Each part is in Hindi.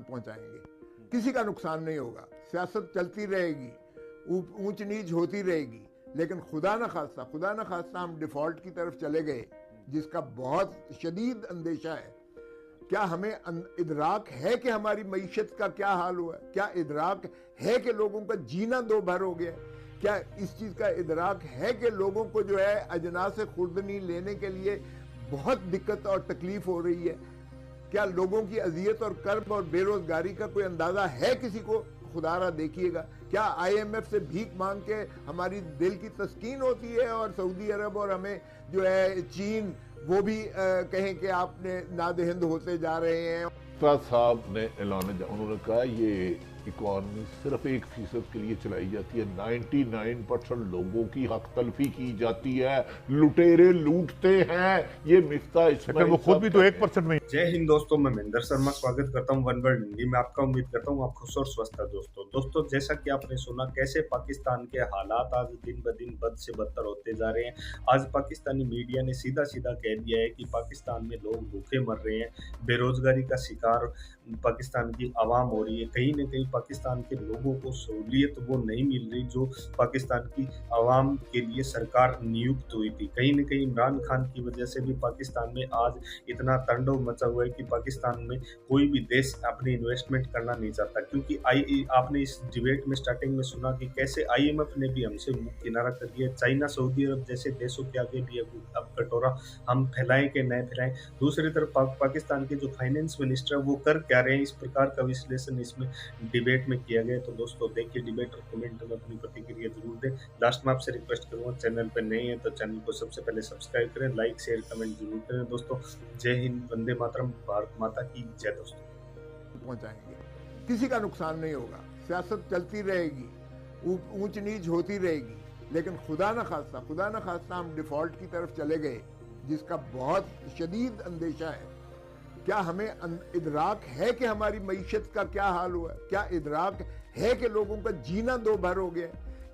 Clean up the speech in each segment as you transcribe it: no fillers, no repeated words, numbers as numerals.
पहुंचाएंगे, किसी का नुकसान नहीं होगा, सियासत चलती रहेगी, ऊंच नीच होती रहेगी, लेकिन खुदा न खास्ता हम डिफॉल्ट की तरफ चले गए, जिसका बहुत शदीद अंदेशा है। क्या हमें इदराक है कि हमारी मईशत का क्या हाल हुआ है? क्या इदराक है कि लोगों का जीना दो भर हो गया? क्या इस चीज़ का इदराक है कि लोगों को जो है अजनास खुर्दनी लेने के लिए बहुत दिक्कत और तकलीफ हो रही है? क्या लोगों की अजियत और कर्ब और बेरोजगारी का कोई अंदाजा है किसी को? खुदारा देखिएगा, क्या IMF से भीख मांग के हमारी दिल की तस्कीन होती है और सऊदी अरब और हमें जो है चीन वो भी कहें कि आपने नादहिंद होते जा रहे हैं? साहब ने ऐलान, उन्होंने कहा ये इकॉनमी सिर्फ 1% के लिए चलाई जाती है, 99% लोगों की हक तलफी की जाती है, लुटेरे लूटते हैं। ये मिफ्ता इस्माइल वो खुद भी तो 1% में। जय हिंद दोस्तों, मैं महेंद्र शर्मा स्वागत करता हूं वन वर्ल्ड हिंदी में आपका। उम्मीद करता हूं आप खुश और स्वस्थ हैं। दोस्तों जैसा कि आपने सुना कैसे पाकिस्तान के हालात आज दिन ब दिन बद से बदतर होते जा रहे हैं। आज पाकिस्तानी मीडिया ने सीधा कह दिया है कि पाकिस्तान में लोग भूखे मर रहे हैं, बेरोजगारी का शिकार पाकिस्तान की आवाम हो रही है। कहीं न कहीं पाकिस्तान के लोगों को सहूलियत वो नहीं मिल रही जो पाकिस्तान की आवाम के लिए सरकार नियुक्त हुई थी। कहीं न कहीं इमरान खान की वजह से भी पाकिस्तान में आज इतना तांडव मचा हुआ है कि पाकिस्तान में कोई भी देश अपनी इन्वेस्टमेंट करना नहीं चाहता। क्योंकि आपने इस डिबेट में स्टार्टिंग में सुना कि कैसे IMF ने भी हमसे मुंह किनारा कर दिया। चाइना, सऊदी अरब जैसे देशों के आगे भी अब कटोरा हम फैलाएं कि नहीं फैलाएं। दूसरी तरफ पाकिस्तान के जो फाइनेंस मिनिस्टर है वो कर क्या रहे हैं, इस प्रकार का विश्लेषण इसमें डिबेट में किया गया। तो दोस्तों देखिए डिबेट और कमेंट में अपनी प्रतिक्रिया जरूर दें। लास्ट में आपसे रिक्वेस्ट करूंगा, चैनल पर नए हैं तो चैनल को सबसे पहले सब्सक्राइब करें, लाइक शेयर कमेंट जरूर करें। दोस्तों जय हिंद, वंदे मातरम, भारत माता की जय। दोस्तों पहुंचाएंगे, किसी का नुकसान नहीं होगा, सियासत चलती रहेगी, ऊंच नीच होती रहेगी, लेकिन खुदा न खास्ता हम डिफॉल्ट की तरफ चले गए, जिसका बहुत शदीद अंदेशा है। क्या हमें इदराक है कि हमारी मईशत का क्या हाल हुआ है? क्या इदराक है कि लोगों का जीना दो भर हो गया?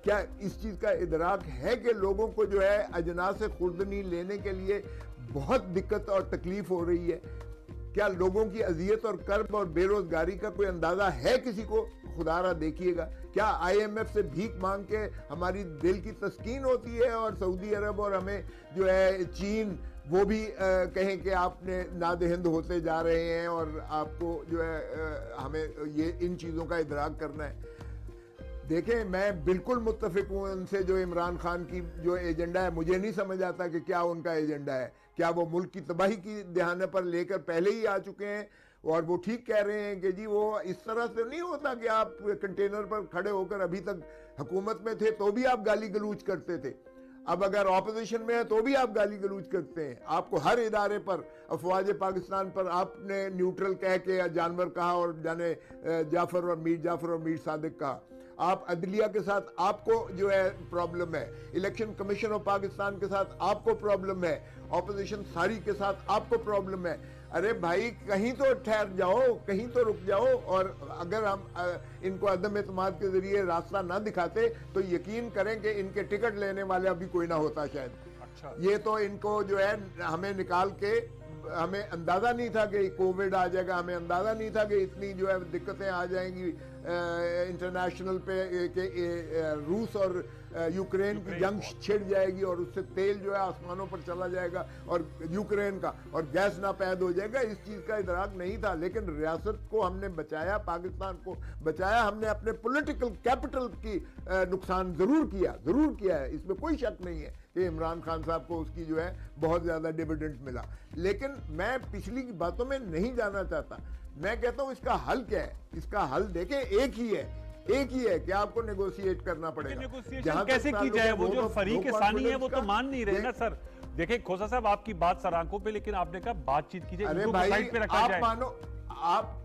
क्या इस चीज़ का इदराक है कि लोगों को जो है अजनास खुर्दनी लेने के लिए बहुत दिक्कत और तकलीफ हो रही है? क्या लोगों की अजियत और कर्ब और बेरोजगारी का कोई अंदाजा है किसी को? खुदारा देखिएगा, क्या IMF से भीख मांग के हमारी दिल की तस्कीन होती है और सऊदी अरब और हमें जो है चीन वो भी कहें कि आपने नादहिंद होते जा रहे हैं और आपको जो है हमें ये इन चीज़ों का इदराक करना है? देखें, मैं बिल्कुल मुत्तफिक हूँ उनसे जो इमरान खान की जो एजेंडा है। मुझे नहीं समझ आता कि क्या उनका एजेंडा है। क्या वो मुल्क की तबाही की दहाने पर लेकर पहले ही आ चुके हैं? और वो ठीक कह रहे हैं कि जी वो इस तरह से नहीं होता कि आप कंटेनर पर खड़े होकर अभी तक हुकूमत में थे तो भी आप गाली गलूच करते थे, अब अगर ऑपोजिशन में है तो भी आप गाली गलूच करते हैं। आपको हर इदारे पर, अफवाज पाकिस्तान पर आपने न्यूट्रल कह के जानवर कहा और जाने जाफर और मीर सादिक कहा। आप अदलिया के साथ आपको जो है प्रॉब्लम है, इलेक्शन कमीशन ऑफ पाकिस्तान के साथ आपको प्रॉब्लम है, ऑपोजिशन सारी के साथ आपको प्रॉब्लम है। अरे भाई कहीं तो ठहर जाओ, कहीं तो रुक जाओ। और अगर हम इनको अदम एतमाद के जरिए रास्ता ना दिखाते तो यकीन करें कि इनके टिकट लेने वाले अभी कोई ना होता शायद। अच्छा, ये तो इनको जो है हमें निकाल के, हमें अंदाजा नहीं था कि कोविड आ जाएगा, हमें अंदाजा नहीं था कि इतनी जो है दिक्कतें आ जाएंगी इंटरनेशनल पे कि रूस और यूक्रेन की जंग छिड़ जाएगी और उससे तेल जो है आसमानों पर चला जाएगा और यूक्रेन का, और गैस नापैद हो जाएगा। इस चीज़ का इदराक नहीं था, लेकिन रियासत को हमने बचाया, पाकिस्तान को बचाया। हमने अपने पॉलिटिकल कैपिटल की नुकसान ज़रूर किया है, इसमें कोई शक नहीं है कि इमरान खान साहब को उसकी जो है बहुत ज़्यादा डिविडेंड मिला। लेकिन मैं पिछली बातों में नहीं जाना चाहता। मैं कहता हूं इसका हल क्या है? इसका हल देखें एक ही है कि आपको नेगोशिएट करना पड़ेगा। नेगोशिएशन कैसे की जाए? वो जो फरीक सानी है वो तो मान नहीं रहे ना सर। देखिए खोसा साहब, आपकी बात सर आंखों पे, लेकिन आपने कहा बातचीत कीजिए। अरे भाई आप मानो, आप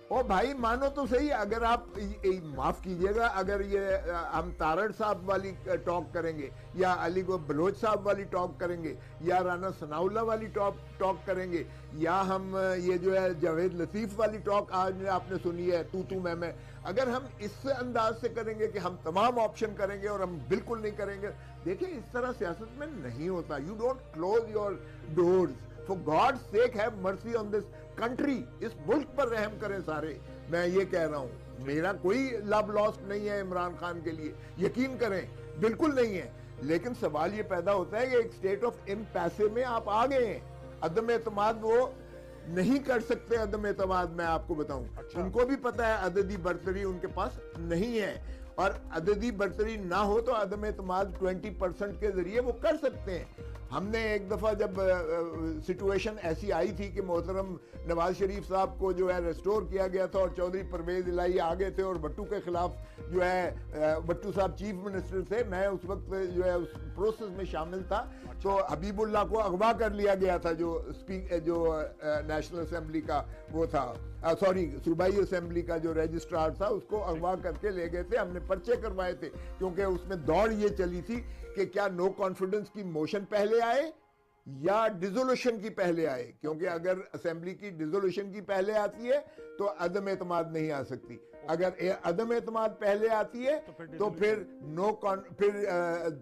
ओ भाई मानो तो सही। अगर आप माफ कीजिएगा, अगर ये हम तारड़ साहब वाली टॉक करेंगे या अली को बलोच साहब वाली टॉक करेंगे या राना सनाउल्लाह वाली टॉक करेंगे या हम ये जो है जावेद लतीफ वाली टॉक आज आपने सुनी है तू मैं, अगर हम इस अंदाज से करेंगे कि हम तमाम ऑप्शन करेंगे और हम बिल्कुल नहीं करेंगे, देखिए इस तरह सियासत में नहीं होता। You don't close your doors, for God's sake have mercy on this country, इस मुल्क पर रहम करें सारे। मैं ये कह रहा हूँ, मेरा कोई लव लॉस्ट नहीं है इमरान खान के लिए, यकीन करें बिल्कुल नहीं है। लेकिन सवाल ये पैदा होता है कि एक स्टेट ऑफ इम्पैसे में आप आ गए हैं। अदम एतमाद वो नहीं कर सकते, अदम एतमाद मैं आपको बताऊं। उनको भी पता है अददी बरतरी उनके पास नहीं है, और अददी बरतरी ना हो तो अदम एतमाद 20% के जरिए वो कर सकते हैं। हमने एक दफ़ा जब सिचुएशन ऐसी आई थी कि मोहतरम नवाज शरीफ साहब को जो है रेस्टोर किया गया था और चौधरी परवेज इलाही आ गए थे और भट्टू के खिलाफ जो है, भट्टू साहब चीफ मिनिस्टर थे, मैं उस वक्त जो है उस प्रोसेस में शामिल था। तो हबीबुल्लाह को अगवा कर लिया गया था, जो नेशनल असेंबली का वो था, सॉरी सूबाई असेंबली का जो रजिस्ट्रार था, उसको अगवा करके ले गए थे। हमने पर्चे करवाए थे क्योंकि उसमें दौड़ ये चली थी कि क्या नो कॉन्फिडेंस की मोशन पहले आए या डिसोल्यूशन की पहले आए, क्योंकि अगर असेंबली की डिसोल्यूशन की पहले आती है तो अदम एतमाद नहीं आ सकती। अगर अदम एतमाद पहले आती है तो फिर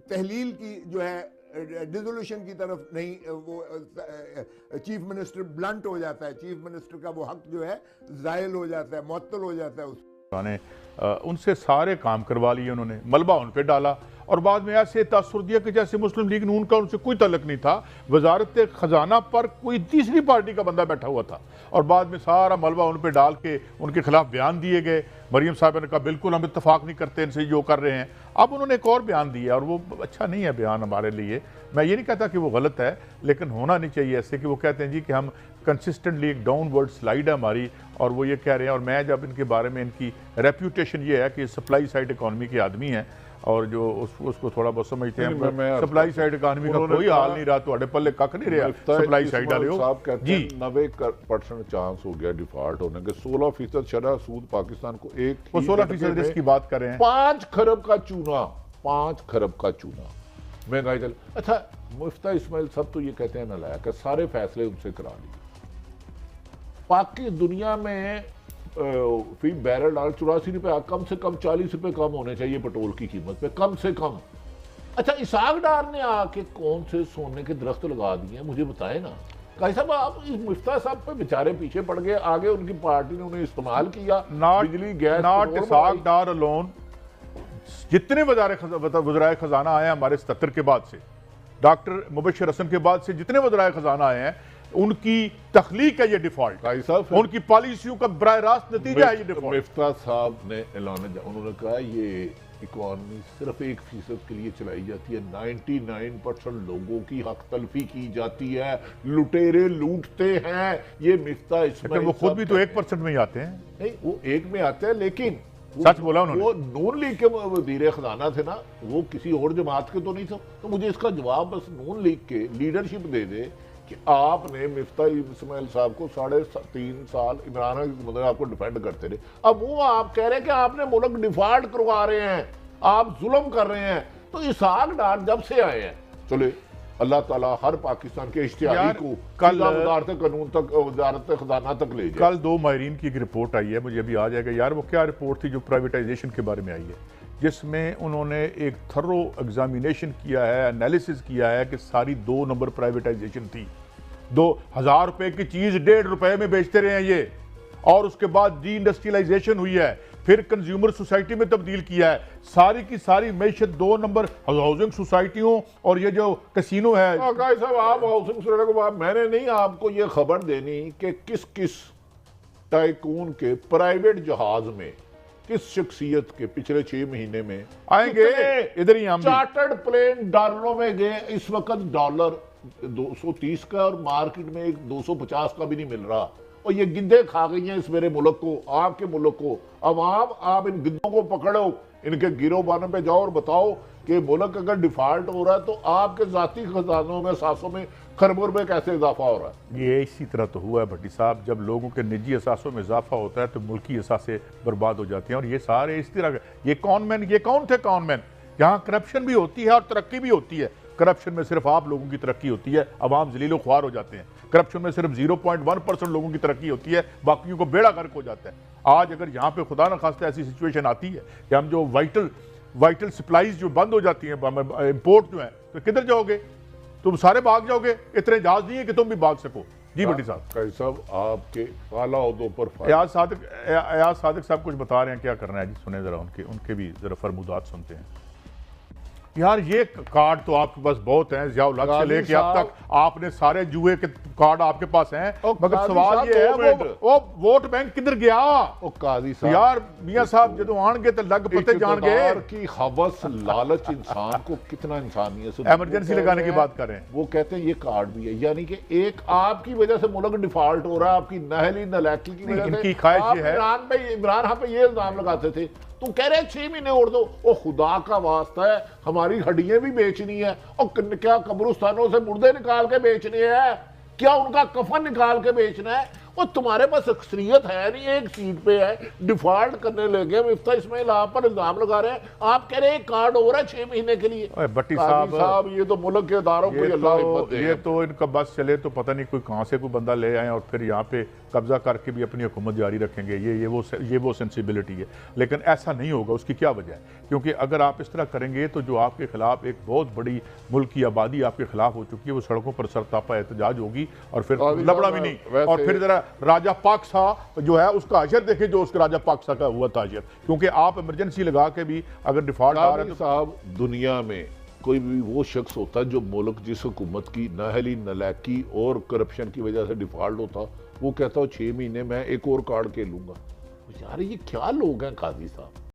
तहलील की जो है डिसोल्यूशन की तरफ नहीं, वो चीफ मिनिस्टर ब्लंट हो जाता है, चीफ मिनिस्टर का वो हक जो है जायल हो जाता है, मुअत्तल हो जाता है। उनसे सारे काम करवा लिए उन्होंने, मलबा उन पे डाला और बाद में ऐसे तासुर दिया कि जैसे मुस्लिम लीग नून का उनसे कोई तल्लक नहीं था। वजारत खजाना पर कोई तीसरी पार्टी का बंदा बैठा हुआ था और बाद में सारा मलबा उन पे डाल के उनके खिलाफ बयान दिए गए। मरियम साहब ने कहा बिल्कुल हम इत्तफाक नहीं करते इनसे जो कर रहे हैं। अब उन्होंने एक और बयान दिया और वो अच्छा नहीं है बयान हमारे लिए। मैं ये नहीं कहता कि वो गलत है, लेकिन होना नहीं चाहिए ऐसे कि वो कहते हैं जी कि हम कंसिस्टेंटली एक डाउनवर्ड स्लाइड है हमारी, और वो ये कह रहे हैं। और मैं जब इनके बारे में, इनकी रेप्यूटेशन ये है कि सप्लाई साइड इकॉनमी के आदमी हैं और जो उसको थोड़ा बहुत समझते हैं। सप्लाई साइड इकॉनमी का कोई हाल नहीं रहा, तो पल्ले कख नहीं रहा सप्लाई साइड वाले हो जी। 90% चांस हो गया डिफॉल्ट होने के, 16% शरह सूद पाकिस्तान को, एक 16% रिस्क की बात कर रहे हैं। 5 खरब का चूना, 5 खरब का चूना महंगाई चल। अच्छा, मुफ्ता इस्माइल सब तो ये कहते हैं नालायक है, सारे फैसले उनसे करा लिए। पाकि दुनिया में फी बैरल डाल 84 रुपये, कम से कम 40 रुपये कम होने चाहिए पेट्रोल की कीमत पे, कम से कम। अच्छा, इसाक डार ने आके कौन से सोने के दरख्त लगा दिए मुझे बताए ना। कहीं साहब आप इस मुफ्ता साहब पे बेचारे पीछे पड़ गए, आगे उनकी पार्टी ने उन्हें इस्तेमाल किया। बिजली gas not Ishaq Dar alone, जितने वज़राए खजाना आए हैं हमारे 77 के बाद से, डॉक्टर मुबशर हसन के बाद से जितने वज़राए खजाना आए हैं, उनकी तख्लीक है ये डिफॉल्ट, उनकी पॉलिसियों का बराह रास्त नतीजा है ये डिफॉल्ट। मुफ्ता साहब ने ऐलान, उन्होंने कहा ये इकॉनमी सिर्फ 1% के लिए चलाई जाती है, 99% लोगों की हक तलफी की जाती है, लुटेरे लूटते हैं। ये मुफ्ता इस्माइल, वो खुद भी तो 1% में ही आते हैं। नहीं, वो 1 में आते हैं, लेकिन सच बोला उन्होंने। वो नून लीग के वज़ीर खजाना थे ना, वो किसी और जमात के तो नहीं थे। तो मुझे इसका जवाब बस नून लीग के लीडरशिप दे दे कि आपने मुफ्ता इस्माइल साहब को 3.5 साल इमरान मतलब आपको डिफेंड करते रहे। अब वो आप कह रहे हैं कि आपने मुल्क डिफॉल्ट करवा रहे हैं, आप जुल्म कर रहे हैं। तो इसाक डार जब से आए हैं, चले अल्लाह ताला हर पाकिस्तान के इश्तिहारी को कल वज़ारत कानून तक, वज़ारत खजाना तक ले जाए। कल 2 माहिरीन की एक रिपोर्ट आई है, मुझे अभी आ जाएगा यार, वो क्या रिपोर्ट थी जो प्राइवेटाइजेशन के बारे में आई है, जिसमें उन्होंने एक थरो एग्जामिनेशन किया है, एनालिसिस किया है कि सारी 2 नंबर प्राइवेटाइजेशन थी। 2000 रुपए की चीज 1.5 रुपए में बेचते रहे हैं ये, और उसके बाद डी इंडस्ट्रियलाइजेशन हुई है, फिर कंज्यूमर सोसाइटी में तब्दील किया है। सारी की सारी मैशत 2 नंबर हाउसिंग सोसाइटियों और ये जो कैसीनो है। साहब आप हाउसिंग सोसाइटी को, मैंने नहीं आपको ये खबर देनी कि किस किस टाइकून के प्राइवेट जहाज में किस शख्सियत के पिछले 6 महीने में आएंगे, इधर ही हम चार्टर्ड प्लेन डॉलरों में गए। इस वक्त डॉलर 230 का और मार्केट में एक 250 का भी नहीं मिल रहा, और ये गिद्धे खा गई हैं इस मेरे मुल्क को, आपके मुल्क को। अवाम, आप इन गिद्धों को पकड़ो, इनके गिरोबानों पे जाओ और बताओ कि मुल्क अगर डिफॉल्ट हो रहा है तो आपके जाती खजानों में, सासों में खरबों में कैसे इजाफा हो रहा है। ये इसी तरह तो हुआ है भट्टी साहब, जब लोगों के निजी असासों में इजाफा होता है तो मुल्की असासे बर्बाद हो जाते हैं। और ये सारे इस तरह, ये कॉनमैन, ये कौन थे कॉनमैन? यहाँ करप्शन भी होती है और तरक्की भी होती है। करप्शन में सिर्फ आप लोगों की तरक्की होती है, अवाम जलीलो ख्वार हो जाते हैं। करप्शन में सिर्फ 0.1% लोगों की तरक्की होती है, बाकियों को बेड़ा गर्क हो जाता है। आज अगर यहाँ पे खुदा न खास्ता ऐसी सिचुएशन आती है कि हम जो वाइटल सप्लाईज जो बंद हो जाती हैं, इंपोर्ट जो है, तो किधर जाओगे? तुम सारे भाग जाओगे, इतने जहाज नहीं है कि तुम भी भाग सको। जी भट्टी साहब। काजी साहब आपके आला ओहदों पर एयाज सादिक साहब कुछ बता रहे हैं, क्या करना है जी, सुने जरा उनके भी जरा फरमुदात सुनते हैं। यार ये कार्ड तो आपके पास बहुत हैं, ज़ियाउल हक से लेके अब तक आपने सारे जुए के कार्ड आपके पास हैं, मगर सवाल ये है वो वोट बैंक किधर गया? काजी साहब यार मियां साहब जो आएंगे तो लग पते जान गए की हवस लालच इंसान को कितना इंसानियत से इमरजेंसी लगाने की बात कर रहे हैं। वो कहते हैं ये कार्ड भी है, यानी कि एक आपकी वजह से मुल्क डिफॉल्ट हो रहा है, आपकी नहली नलायकी की वजह से। इनकी ख्वाहिश ये है, इमरान खान पे ये इल्जाम लगाते थे, तुम कह रहे 6 महीने और दो। ओ खुदा का वास्ता है, हमारी हड्डियां भी बेचनी है और क्या कब्रिस्तानों से मुर्दे निकाल के बेचने हैं, क्या उनका कफन निकाल के बेचना है? और तुम्हारे पास अक्सरियत है नहीं, एक सीट पे है, डिफॉल्ट करने लगे। मिफ्ता इस्माइल आप पर इल्जाम लगा रहे हैं, आप कह रहे हैं कार्ड हो रहा है 6 महीने के लिए। भट्टी साहब ये तो मुल्क के इदारों को अल्लाह हिम्मत दे। ये तो इनका बस चले तो पता नहीं कोई कहाँ से कोई बंदा ले आए और फिर यहाँ पे कब्जा करके भी अपनी हुकूमत जारी रखेंगे, ये वो सेंसिबिलिटी है। लेकिन ऐसा नहीं होगा, उसकी क्या वजह है? क्योंकि अगर आप इस तरह करेंगे तो जो आपके खिलाफ एक बहुत बड़ी मुल्क की आबादी आपके खिलाफ हो चुकी है, वो सड़कों पर सरतापा एहतजाज होगी और फिर लबड़ा भी नहीं। और फिर जरा राजा पाकसा जो है उसका अशर देखे, जो उसका राजा पाकसा का हुआ था अशर, क्योंकि आप इमरजेंसी लगा के भी अगर डिफॉल्ट आ रहा है साहब, दुनिया में कोई भी वो शख्स होता है जो मुल्क जिस हुकूमत की नाहली नलायकी और करप्शन की वजह से डिफॉल्ट होता, वो कहता हो 6 महीने मैं एक और कार्ड के लूंगा। यार ये क्या लोग हैं काजी साहब।